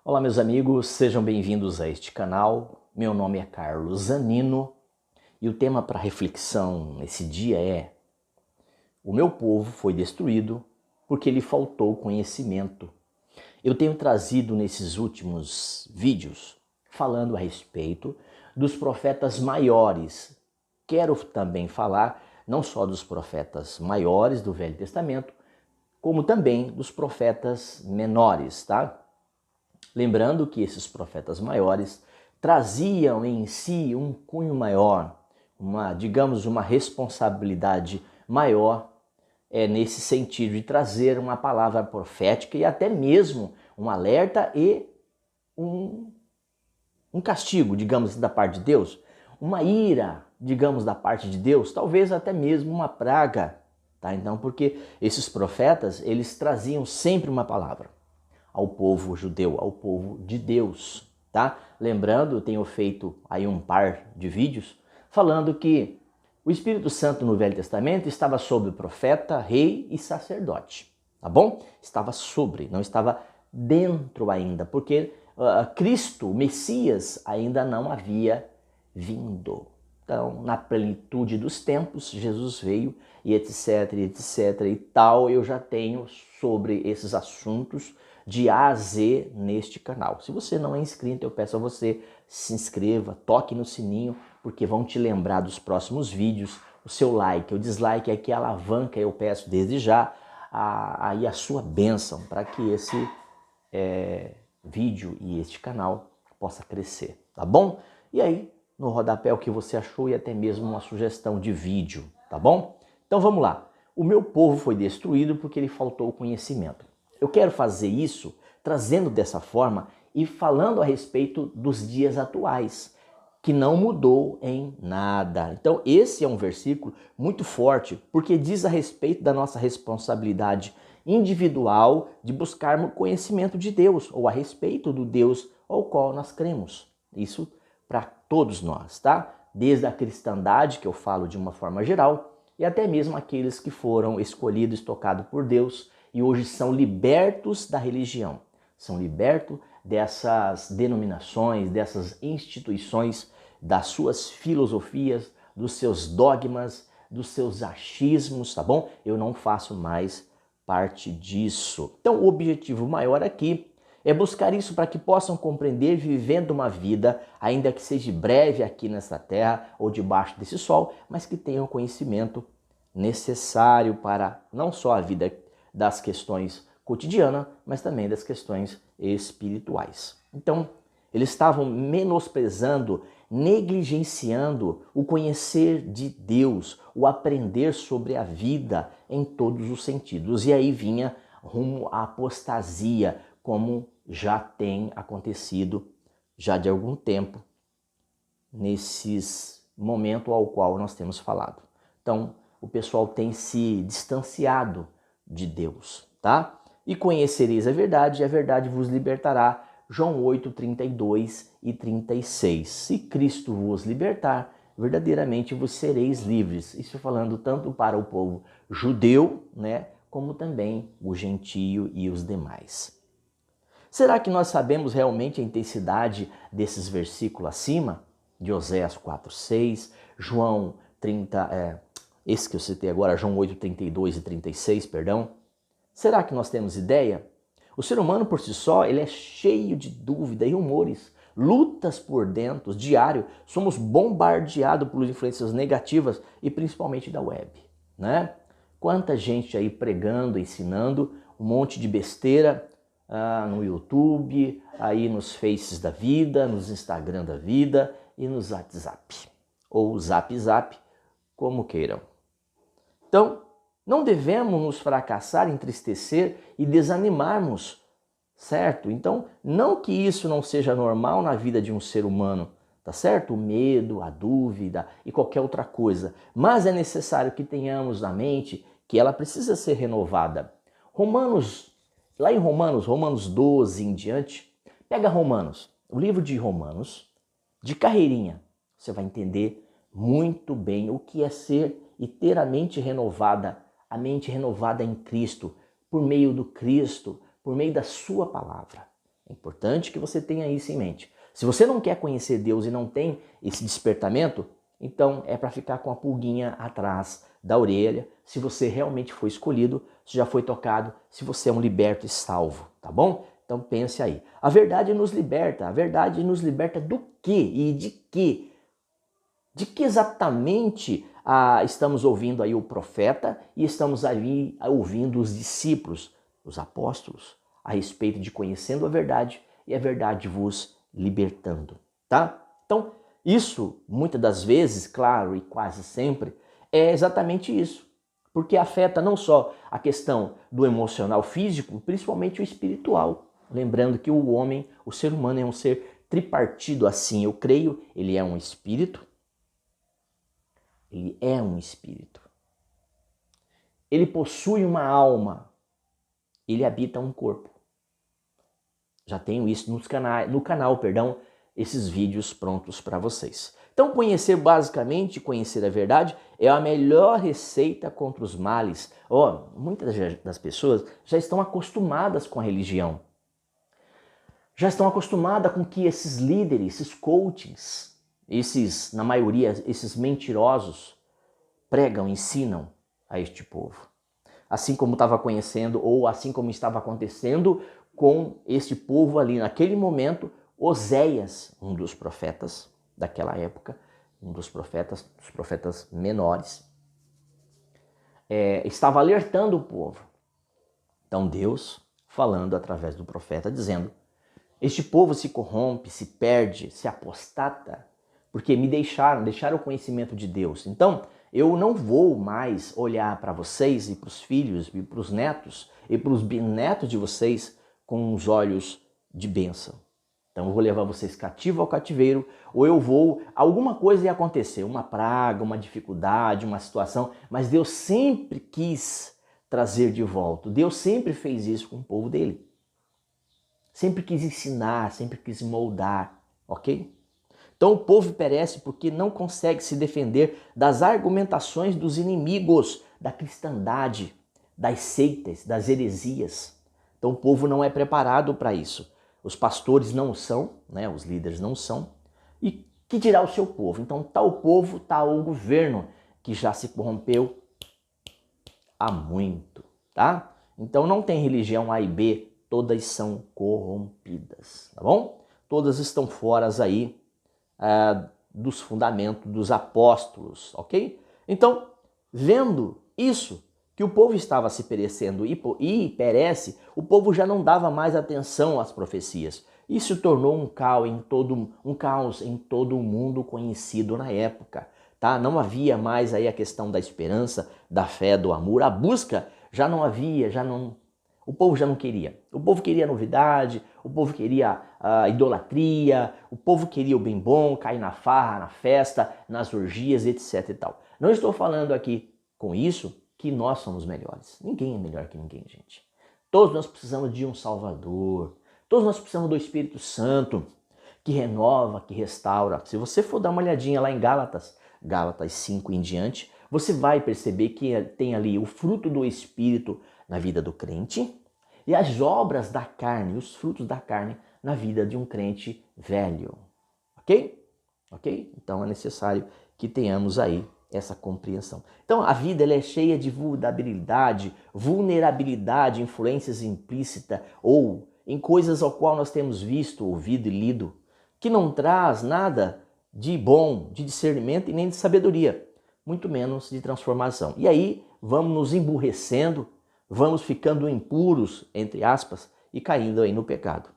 Olá, meus amigos, sejam bem-vindos a este canal. Meu nome é Carlos Zanino e o tema para reflexão nesse dia é: o meu povo foi destruído porque lhe faltou conhecimento. Eu tenho trazido nesses últimos vídeos falando a respeito dos profetas maiores. Quero também falar não só dos profetas maiores do Velho Testamento, como também dos profetas menores, tá? Lembrando que esses profetas maiores traziam em si um cunho maior, uma responsabilidade maior, nesse sentido de trazer uma palavra profética e até mesmo um alerta e um castigo, digamos, da parte de Deus, uma ira, digamos, da parte de Deus, talvez até mesmo uma praga, tá? Então, porque esses profetas, eles traziam sempre uma palavra ao povo judeu, ao povo de Deus, tá? Lembrando, eu tenho feito aí um par de vídeos falando que o Espírito Santo no Velho Testamento estava sobre o profeta, rei e sacerdote, tá bom? Estava sobre, não estava dentro ainda, porque Cristo, o Messias, ainda não havia vindo. Então, na plenitude dos tempos, Jesus veio e etc, etc e tal. Eu já tenho sobre esses assuntos de A a Z neste canal. Se você não é inscrito, eu peço a você se inscreva, toque no sininho, porque vão te lembrar dos próximos vídeos. O seu like, o dislike é que alavanca, eu peço desde já, aí a sua bênção para que esse vídeo e este canal possa crescer, tá bom? E aí, no rodapé, o que você achou e até mesmo uma sugestão de vídeo, tá bom? Então vamos lá. O meu povo foi destruído porque lhe faltou conhecimento. Eu quero fazer isso trazendo dessa forma e falando a respeito dos dias atuais, que não mudou em nada. Então esse é um versículo muito forte, porque diz a respeito da nossa responsabilidade individual de buscarmos conhecimento de Deus, ou a respeito do Deus ao qual nós cremos. Isso para todos nós, tá? Desde a cristandade, que eu falo de uma forma geral, e até mesmo aqueles que foram escolhidos, tocados por Deus e hoje são libertos da religião, são libertos dessas denominações, dessas instituições, das suas filosofias, dos seus dogmas, dos seus achismos, tá bom? Eu não faço mais parte disso. Então, o objetivo maior aqui é buscar isso para que possam compreender vivendo uma vida, ainda que seja breve aqui nesta terra ou debaixo desse sol, mas que tenham o conhecimento necessário para não só a vida das questões cotidianas, mas também das questões espirituais. Então, eles estavam menosprezando, negligenciando o conhecer de Deus, o aprender sobre a vida em todos os sentidos. E aí vinha rumo à apostasia, como já tem acontecido já de algum tempo nesses momentos ao qual nós temos falado. Então, o pessoal tem se distanciado de Deus, tá? E conhecereis a verdade vos libertará. João 8, 32 e 36. Se Cristo vos libertar, verdadeiramente vos sereis livres. Isso falando tanto para o povo judeu, né, como também o gentio e os demais. Será que nós sabemos realmente a intensidade desses versículos acima? De Oséias 4, 6, João 30, esse que eu citei agora, João 8, 32 e 36, perdão. Será que nós temos ideia? O ser humano por si só, ele é cheio de dúvida e rumores, lutas por dentro, diário. Somos bombardeados por influências negativas e principalmente da web, né? Quanta gente aí pregando, ensinando um monte de besteira no YouTube, aí nos Faces da vida, nos Instagram da vida e no WhatsApp, ou Zap, como queiram. Então, não devemos nos fracassar, entristecer e desanimarmos, certo? Então, não que isso não seja normal na vida de um ser humano, tá certo? O medo, a dúvida e qualquer outra coisa. Mas é necessário que tenhamos na mente que ela precisa ser renovada. Lá em Romanos 12 em diante, pega Romanos, o livro de Romanos, de carreirinha, você vai entender muito bem o que é ser e ter a mente renovada em Cristo, por meio do Cristo, por meio da sua palavra. É importante que você tenha isso em mente. Se você não quer conhecer Deus e não tem esse despertamento, então é para ficar com a pulguinha atrás da orelha. Se você realmente foi escolhido, se já foi tocado, se você é um liberto e salvo, tá bom? Então pense aí. A verdade nos liberta. A verdade nos liberta do quê e de quê? De que exatamente estamos ouvindo aí o profeta e estamos ali ouvindo os discípulos, os apóstolos, a respeito de conhecendo a verdade e a verdade vos libertando, tá? Então, isso, muitas das vezes, claro, e quase sempre, é exatamente isso. Porque afeta não só a questão do emocional físico, principalmente o espiritual. Lembrando que o homem, o ser humano é um ser tripartido assim, eu creio, ele é um espírito, ele é um espírito. Ele possui uma alma, ele habita um corpo. Já tenho isso no canal, esses vídeos prontos para vocês. Então basicamente conhecer a verdade é a melhor receita contra os males. Muitas das pessoas já estão acostumadas com a religião. Já estão acostumadas com que esses líderes, esses coachings, na maioria, esses mentirosos, pregam, ensinam a este povo. Assim como estava conhecendo, ou assim como estava acontecendo com este povo ali naquele momento, Oséias, um dos profetas daquela época, um dos profetas menores, estava alertando o povo. Então Deus, falando através do profeta, dizendo: este povo se corrompe, se perde, se apostata, porque me deixaram o conhecimento de Deus. Então, eu não vou mais olhar para vocês e para os filhos e para os netos e para os bisnetos de vocês com os olhos de bênção. Então eu vou levar vocês cativo ao cativeiro, ou alguma coisa ia acontecer, uma praga, uma dificuldade, uma situação, mas Deus sempre quis trazer de volta. Deus sempre fez isso com o povo dele. Sempre quis ensinar, sempre quis moldar, ok? Então o povo perece porque não consegue se defender das argumentações dos inimigos da cristandade, das seitas, das heresias. Então o povo não é preparado para isso. Os pastores não são, né? Os líderes não são. E que dirá o seu povo? Então tal povo, tal o governo que já se corrompeu há muito, tá? Então não tem religião A e B, todas são corrompidas, tá bom? Todas estão fora aí dos fundamentos dos apóstolos, ok? Então, vendo isso, que o povo estava se perecendo e perece, o povo já não dava mais atenção às profecias. Isso tornou um caos em todo o mundo conhecido na época. Tá? Não havia mais aí a questão da esperança, da fé, do amor. A busca já não havia, o povo já não queria. O povo queria novidade, o povo queria idolatria, o povo queria o bem bom, cair na farra, na festa, nas orgias, etc. e tal. Não estou falando aqui com isso que nós somos melhores. Ninguém é melhor que ninguém, gente. Todos nós precisamos de um Salvador. Todos nós precisamos do Espírito Santo, que renova, que restaura. Se você for dar uma olhadinha lá em Gálatas 5 em diante, você vai perceber que tem ali o fruto do Espírito na vida do crente e as obras da carne, os frutos da carne na vida de um crente velho. Ok? Ok? Então é necessário que tenhamos aí essa compreensão. Então a vida ela é cheia de vulnerabilidade, influências implícitas ou em coisas ao qual nós temos visto, ouvido e lido, que não traz nada de bom, de discernimento e nem de sabedoria, muito menos de transformação. E aí vamos nos emburrecendo, vamos ficando impuros, entre aspas, e caindo aí no pecado.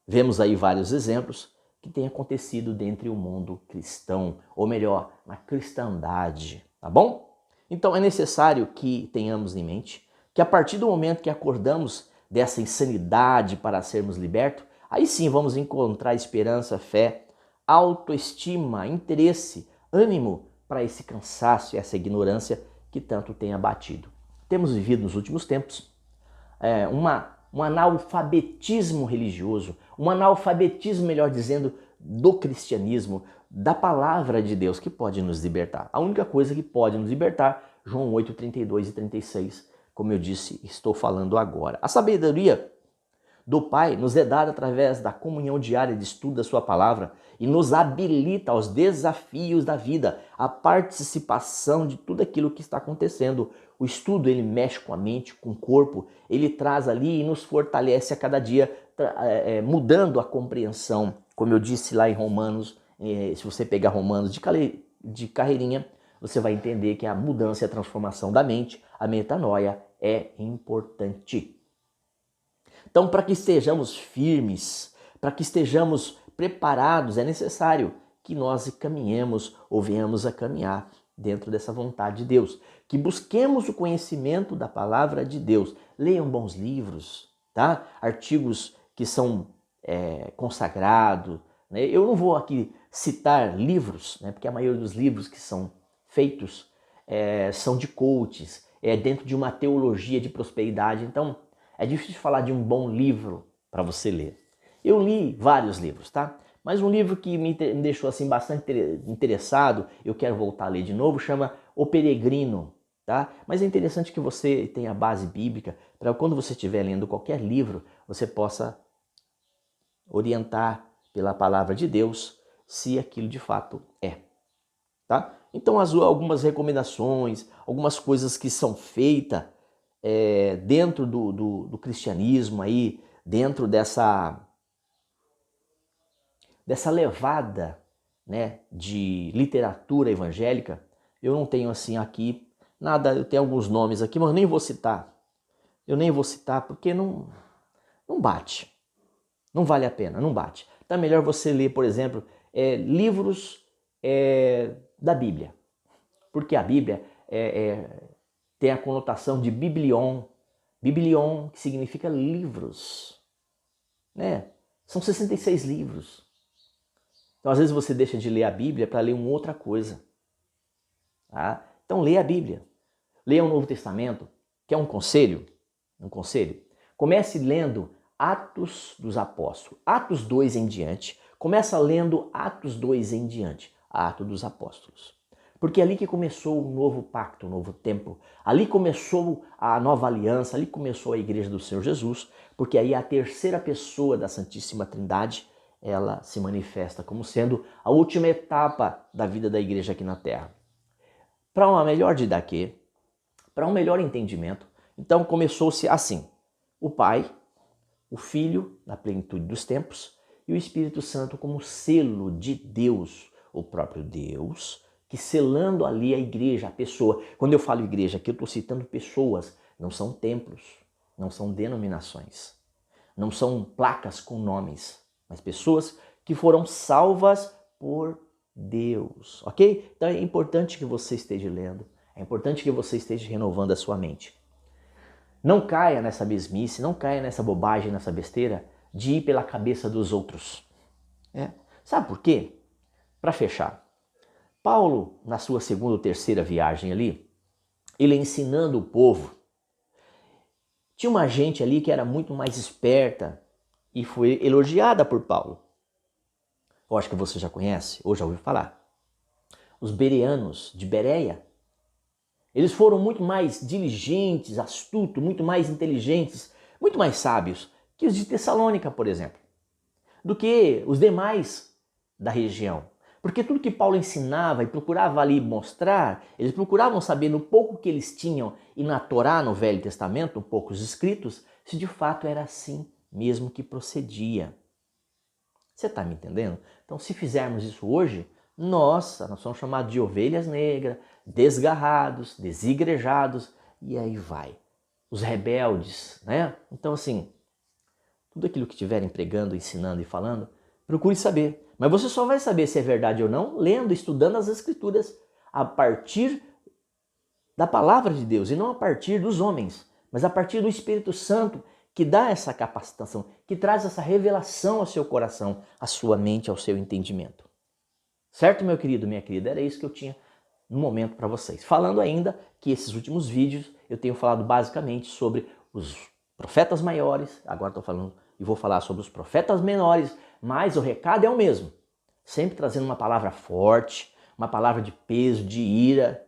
Vemos aí vários exemplos que tem acontecido dentro do mundo cristão, ou melhor, na cristandade, tá bom? Então é necessário que tenhamos em mente que a partir do momento que acordamos dessa insanidade para sermos libertos, aí sim vamos encontrar esperança, fé, autoestima, interesse, ânimo para esse cansaço e essa ignorância que tanto tem abatido. Temos vivido nos últimos tempos um analfabetismo religioso, um analfabetismo, melhor dizendo, do cristianismo, da palavra de Deus que pode nos libertar. A única coisa que pode nos libertar, João 8, 32 e 36, como eu disse, estou falando agora. A sabedoria do Pai nos é dada através da comunhão diária de estudo da sua palavra e nos habilita aos desafios da vida, a participação de tudo aquilo que está acontecendo. O estudo, ele mexe com a mente, com o corpo, ele traz ali e nos fortalece a cada dia, mudando a compreensão. Como eu disse lá em Romanos, se você pegar Romanos de carreirinha, você vai entender que a mudança e a transformação da mente, a metanoia, é importante. Então, para que estejamos firmes, para que estejamos preparados, é necessário que nós caminhemos ou venhamos a caminhar dentro dessa vontade de Deus. Que busquemos o conhecimento da palavra de Deus. Leiam bons livros, tá? Artigos que são consagrados. Né? Eu não vou aqui citar livros, né? Porque a maioria dos livros que são feitos são de coaches, dentro de uma teologia de prosperidade. Então, é difícil falar de um bom livro para você ler. Eu li vários livros, tá? Mas um livro que me deixou assim bastante interessado, eu quero voltar a ler de novo, chama O Peregrino, tá? Mas é interessante que você tenha base bíblica para quando você estiver lendo qualquer livro, você possa orientar pela palavra de Deus se aquilo de fato é, tá? Então, algumas recomendações, algumas coisas que são feitas dentro do cristianismo, aí, dentro dessa levada, né, de literatura evangélica, eu não tenho assim aqui nada, eu tenho alguns nomes aqui, mas eu nem vou citar. Eu nem vou citar porque não bate. Não vale a pena, não bate. Então é melhor você ler, por exemplo, livros da Bíblia. Porque a Bíblia tem a conotação de biblion. Biblion, que significa livros. Né? São 66 livros. Então, às vezes, você deixa de ler a Bíblia para ler uma outra coisa. Tá? Então, leia a Bíblia. Leia o Novo Testamento, que é um conselho. Comece lendo Atos dos Apóstolos. Atos 2 em diante. Começa lendo Atos 2 em diante. Atos dos Apóstolos. Porque é ali que começou o novo pacto, o novo tempo. Ali começou a nova aliança, ali começou a igreja do Senhor Jesus, porque aí a terceira pessoa da Santíssima Trindade, ela se manifesta como sendo a última etapa da vida da igreja aqui na Terra. Para uma melhor didaquê, para um melhor entendimento, então começou-se assim: o Pai, o Filho, na plenitude dos tempos, e o Espírito Santo como selo de Deus, o próprio Deus, que selando ali a igreja, a pessoa. Quando eu falo igreja aqui, eu estou citando pessoas, não são templos, não são denominações, não são placas com nomes, mas pessoas que foram salvas por Deus, ok? Então é importante que você esteja lendo, é importante que você esteja renovando a sua mente. Não caia nessa mesmice, não caia nessa bobagem, nessa besteira de ir pela cabeça dos outros. Sabe por quê? Para fechar, Paulo, na sua segunda ou terceira viagem ali, ele ensinando o povo, tinha uma gente ali que era muito mais esperta e foi elogiada por Paulo. Eu acho que você já conhece ou já ouviu falar. Os bereanos de Bereia. Eles foram muito mais diligentes, astutos, muito mais inteligentes, muito mais sábios que os de Tessalônica, por exemplo, do que os demais da região. Porque tudo que Paulo ensinava e procurava ali mostrar, eles procuravam saber no pouco que eles tinham e na Torá, no Velho Testamento, poucos escritos, se de fato era assim mesmo que procedia. Você está me entendendo? Então, se fizermos isso hoje, nós somos chamados de ovelhas negras, desgarrados, desigrejados, e aí vai. Os rebeldes, né? Então, assim, tudo aquilo que estiverem pregando, ensinando e falando, procure saber. Mas você só vai saber se é verdade ou não lendo, estudando as Escrituras a partir da palavra de Deus e não a partir dos homens, mas a partir do Espírito Santo que dá essa capacitação, que traz essa revelação ao seu coração, à sua mente, ao seu entendimento. Certo, meu querido, minha querida? Era isso que eu tinha no momento para vocês. Falando ainda que esses últimos vídeos eu tenho falado basicamente sobre os profetas maiores, agora estou falando e vou falar sobre os profetas menores, mas o recado é o mesmo. Sempre trazendo uma palavra forte, uma palavra de peso, de ira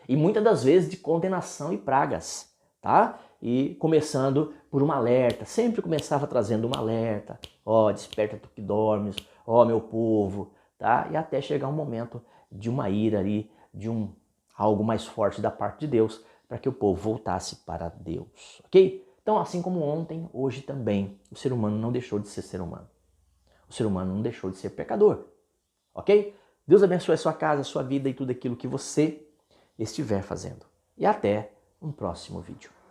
e muitas das vezes de condenação e pragas, tá? E começando por um alerta, sempre começava trazendo um alerta. Ó, desperta tu que dormes, ó meu povo, tá? E até chegar um momento de uma ira ali, de algo mais forte da parte de Deus, para que o povo voltasse para Deus, ok? Então, assim como ontem, hoje também, o ser humano não deixou de ser humano. O ser humano não deixou de ser pecador, ok? Deus abençoe a sua casa, a sua vida e tudo aquilo que você estiver fazendo. E até um próximo vídeo.